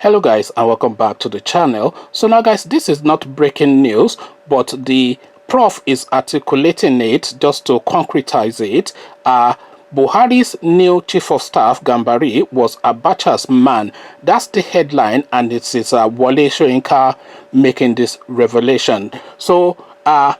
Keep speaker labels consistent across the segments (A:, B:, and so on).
A: Hello guys, and welcome back to the channel. So now guys, this is not breaking news, but the prof is articulating it just to concretize it. Buhari's new chief of staff, Gambari, was Abacha's man. That's the headline, and it is Wole Soyinka making this revelation. So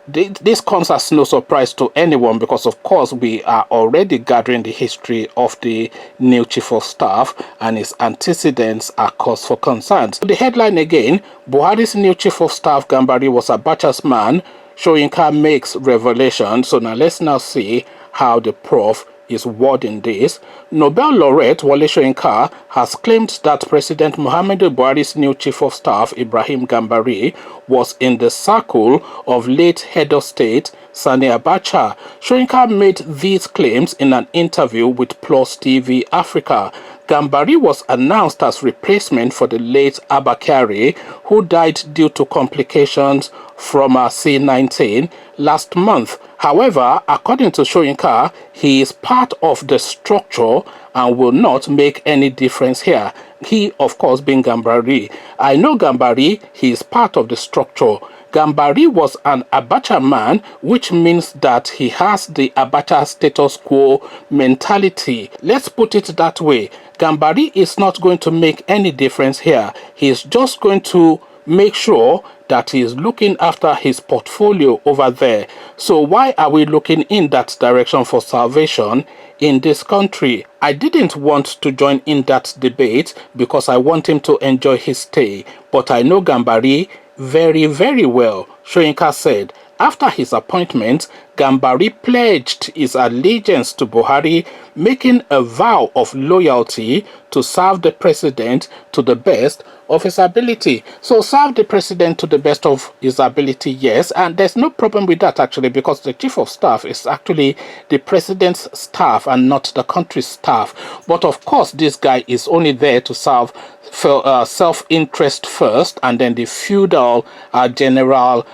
A: this comes as no surprise to anyone, because of course we are already gathering the history of the new chief of staff, and his antecedents are cause for concern. So the headline again: Buhari's new chief of staff Gambari was Abacha's man. Soyinka makes revelation. So now let's now see how the prof is wording this. Nobel laureate Wole Soyinka has claimed that President Muhammadu Buhari's new chief of staff, Ibrahim Gambari, was in the circle of late head of state Sani Abacha. Soyinka made these claims in an interview with Plus TV Africa. Gambari was announced as replacement for the late Abacha, who died due to complications from C-19 last month. However, according to Soyinka, he is part of the structure and will not make any difference here. He, of course, being Gambari. I know Gambari, he is part of the structure. Gambari was an Abacha man, which means that he has the Abacha status quo mentality. Let's put it that way. Gambari is not going to make any difference here. He is just going to make sure that he is looking after his portfolio over there. So why are we looking in that direction for salvation in this country? I didn't want to join in that debate because I want him to enjoy his stay. But I know Gambari very, very well. Soyinka said after his appointment, Gambari pledged his allegiance to Buhari, making a vow of loyalty to serve the president to the best of his ability. So serve the president to the best of his ability, yes, and there's no problem with that actually, because the chief of staff is actually the president's staff and not the country's staff. But of course, this guy is only there to serve for self-interest first, and then the feudal general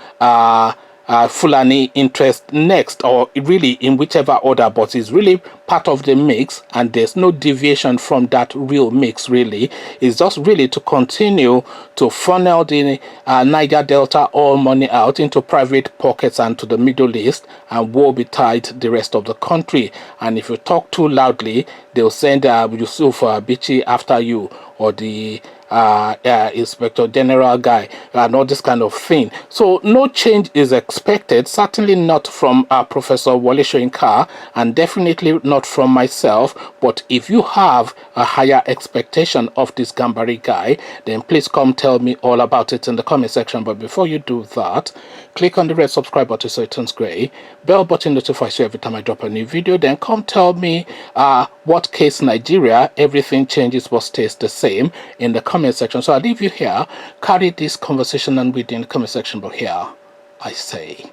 A: Fulani interest next, or really in whichever order, but it's really part of the mix, and there's no deviation from that real mix. Really, it's just really to continue to funnel the Niger Delta oil money out into private pockets and to the Middle East, and woe betide the rest of the country. And if you talk too loudly, they'll send Yusuf Bichi after you, or the Inspector General guy, and all this kind of thing. So no change is expected, certainly not from Professor Wole Soyinka, and definitely not from myself. But if you have a higher expectation of this Gambari guy, then please come tell me all about it in the comment section. But before you do that, click on the red subscribe button so it turns gray, bell button notifies you every time I drop a new video. Then come tell me what case Nigeria, everything changes but stays the same, in the comment section. So I'll leave you here, carry this conversation and within the comment section, but here I say